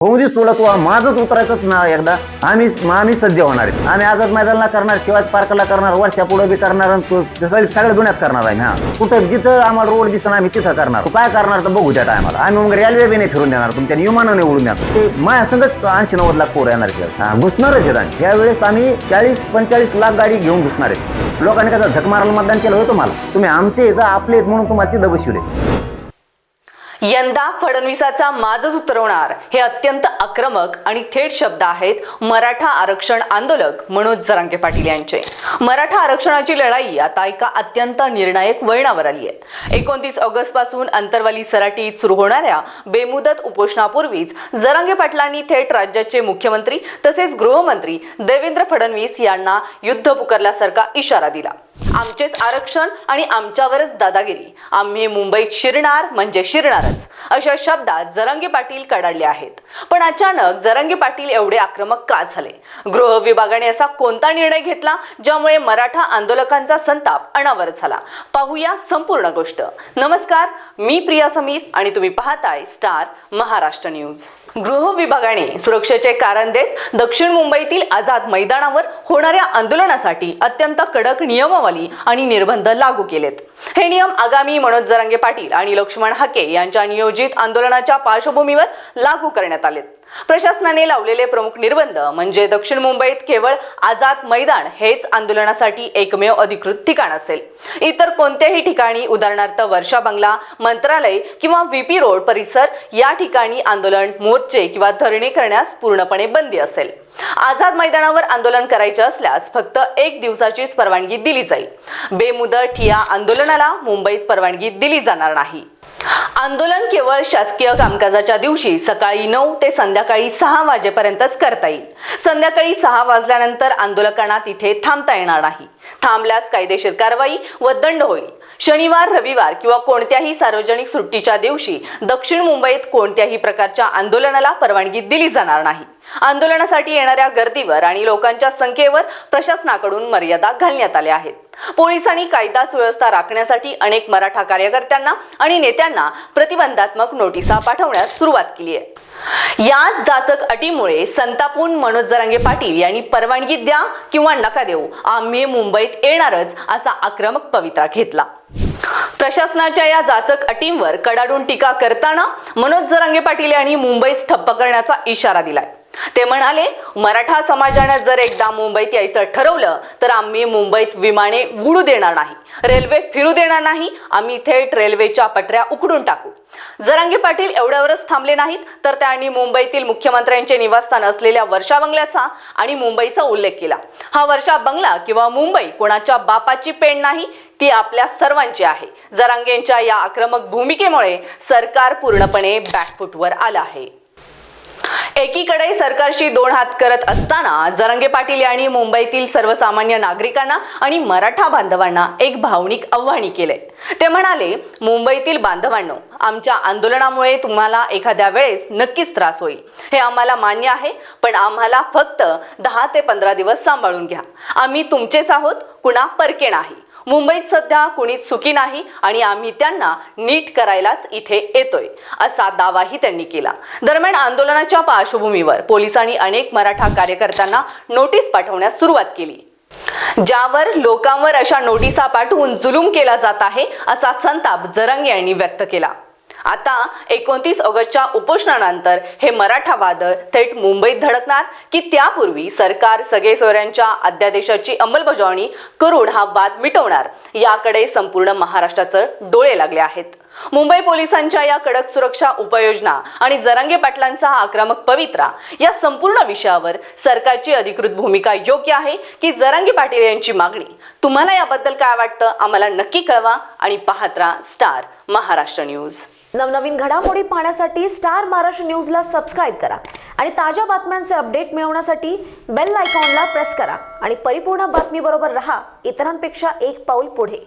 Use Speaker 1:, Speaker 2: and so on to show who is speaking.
Speaker 1: होऊ दे तुला तू माझंच उतरायचंच ना एकदा आम्ही सज्ज होणार आहे. आम्ही आझाद मैदानाला करणार, शिवाजी पार्कला करणार, वर्षा पुढे बी करणार, सगळ्या दुनियात करणार आहे. हा कुठं जिथं आम्हाला रोड दिसणार आम्ही तिथं करणार. तू काय करणार तर बघू त्या टायमाला. आम्ही मग रेल्वे बी नाही फिरून देणार, तुमच्या विमानाने उडून देणार. ते माझ्या संगत 80-90 लाख पोरं येणार घुसणारच आहेत. यावेळेस आम्ही 40-45 लाख गाडी घेऊन घुसणार आहेत. लोकांनी कसं झक मारायला मतदान केलं होतं मला. तुम्ही आमचे इथं आपले आहेत म्हणून तुम्हाला तिथं बसवले.
Speaker 2: यंदा फडणवीसाचा माझच उतरवणार हे अत्यंत आक्रमक आणि थेट शब्द आहेत मराठा आरक्षण आंदोलक मनोज जरांगे पाटील यांचे. मराठा आरक्षणाची लढाई आता एका अत्यंत निर्णायक वळणावर आली आहे. 29 ऑगस्ट पासून अंतरवाली सराटीत सुरू होणाऱ्या बेमुदत उपोषणापूर्वीच जरांगे पाटलांनी थेट राज्याचे मुख्यमंत्री तसेच गृहमंत्री देवेंद्र फडणवीस यांना युद्ध पुकारल्यासारखा इशारा दिला. आमचेच आरक्षण आणि आमच्यावरच दादागिरी, आम्ही मुंबईत शिरणार म्हणजे शिरणारच, अशा शब्दात जरांगे पाटील कडाडले आहेत. पण अचानक जरांगे पाटील एवढे आक्रमक का झाले? गृह विभागाने असा कोणता निर्णय घेतला ज्यामुळे मराठा आंदोलकांचा संताप अनावर झाला? पाहूया संपूर्ण गोष्ट. नमस्कार, मी प्रिया समीर आणि तुम्ही पाहताय स्टार महाराष्ट्र न्यूज. गृह विभागाने सुरक्षेचे कारण देत दक्षिण मुंबईतील आझाद मैदानावर होणाऱ्या आंदोलनासाठी अत्यंत कडक नियमावली आणि निर्बंध लागू केलेत. हे नियम आगामी मनोज जरांगे पाटील आणि लक्ष्मण हाके यांच्या नियोजित आंदोलनाच्या पार्श्वभूमीवर लागू करण्यात आलेत. प्रशासनाने लावलेले प्रमुख निर्बंध म्हणजे दक्षिण मुंबईत केवळ आझाद मैदान हेच आंदोलनासाठी एकमेव अधिकृत ठिकाण असेल. इतर कोणत्याही ठिकाणी, उदाहरणार्थ वर्षा बंगला, मंत्रालय किंवा व्हीपी रोड परिसर या ठिकाणी आंदोलन, मोर्चे किंवा धरणे करण्यास पूर्णपणे बंदी असेल. आझाद मैदानावर आंदोलन करायचे असल्यास फक्त 1 दिवसाचीच परवानगी दिली जाईल. बेमुदत या आंदोलनाला मुंबईत परवानगी दिली जाणार नाही. आंदोलन केवळ शासकीय कामकाजाच्या दिवशी सकाळी 9 ते संध्याकाळी 6 वाजेपर्यंतच करता येईल. संध्याकाळी 6 वाजल्यानंतर आंदोलकांना तिथे थांबता येणार नाही. थांबल्यास कायदेशीर कारवाई व दंड होईल. शनिवार, रविवार किंवा कोणत्याही सार्वजनिक सुट्टीच्या दिवशी दक्षिण मुंबईत कोणत्याही प्रकारच्या आंदोलनाला परवानगी दिली जाणार नाही. आंदोलनासाठी येणाऱ्या गर्दीवर आणि लोकांच्या संख्येवर प्रशासनाकडून मर्यादा घालण्यात आल्या आहेत. पोलिसांनी कायदा सुव्यवस्था राखण्यासाठी अनेक मराठा कार्यकर्त्यांना आणि नेत्यांना प्रतिबंधात्मक नोटिसा पाठवण्यास सुरुवात केली आहे. या जाचक अटीमुळे संतापून मनोज जरांगे पाटील यांनी परवानगी द्या किंवा नका देऊ, आम्ही मुंबईत येणारच असा आक्रमक पवित्रा घेतला. प्रशासनाच्या या जाचक अटींवर कडाडून टीका करताना मनोज जरांगे पाटील यांनी मुंबईस ठप्प करण्याचा इशारा दिलाय. ते म्हणाले, मराठा समाजाने जर एकदा मुंबईत यायचं ठरवलं तर आम्ही मुंबईत विमाने उडू देणार नाही, रेल्वे फिरू देणार नाही, आम्ही थेट रेल्वेच्या पटऱ्या उखडून टाकू. जरांगे पाटील एवढ्यावरच थांबले नाहीत तर त्यांनी मुंबईतील मुख्यमंत्र्यांचे निवासस्थान असलेल्या वर्षा बंगल्याचा आणि मुंबईचा उल्लेख केला. हा वर्षा बंगला किंवा मुंबई कोणाच्या बापाची पेंड नाही, ती आपल्या सर्वांची आहे. जरांगेंच्या या आक्रमक भूमिकेमुळे सरकार पूर्णपणे बॅकफूटवर आलं आहे. एकीकडे सरकारशी 2 हात करत असताना जरांगे पाटील यांनी मुंबईतील सर्वसामान्य नागरिकांना आणि मराठा बांधवांना एक भावनिक आव्हान केले. ते म्हणाले, मुंबईतील बांधवांनो, आमच्या आंदोलनामुळे तुम्हाला एखाद्या वेळेस नक्कीच त्रास होईल. हे आम्हाला मान्य आहे, पण आम्हाला फक्त 10 ते 15 दिवस सांभाळून घ्या. आम्ही तुमचेच आहोत, कुणा परके नाही. मुंबईत सध्या कुणीच सुखी नाही आणि आम्ही त्यांना नीट करायलाच इथे येतोय, असा दावाही त्यांनी केला. दरम्यान आंदोलनाच्या पार्श्वभूमीवर पोलिसांनी अनेक मराठा कार्यकर्त्यांना नोटीस पाठवण्यास सुरुवात केली, ज्यावर लोकांवर अशा नोटिसा पाठवून जुलूम केला जात आहे असा संताप जरांगे यांनी व्यक्त केला. आता 29 ऑगस्टच्या उपोषणानंतर हे मराठा वादळ थेट मुंबईत धडकणार की त्यापूर्वी सरकार सगळे सोयऱ्यांच्या अध्यादेशाची अंमलबजावणी करून हा वाद मिटवणार, याकडे संपूर्ण महाराष्ट्राचे डोळे लागले आहेत. मुंबई पोलिसांच्या या कडक सुरक्षा उपाययोजना आणि जरांगे पाटलांचा हा आक्रमक पवित्रा या संपूर्ण विषयावर सरकारची अधिकृत भूमिका योग्य आहे की जरांगे पाटील यांची मागणी? तुम्हाला याबद्दल काय वाटतं? आम्हाला नक्की कळवा आणि पाहत राहा स्टार महाराष्ट्र न्यूज.
Speaker 3: नवनवीन घडामोडी पाहण्यासाठी स्टार महाराष्ट्र न्यूजला सबस्क्राईब करा आणि ताज्या बातम्यांचे अपडेट मिळवण्यासाठी बेल आयकॉनला प्रेस करा आणि परिपूर्ण बातमीबरोबर रहा, इतरांपेक्षा एक पाऊल पुढे.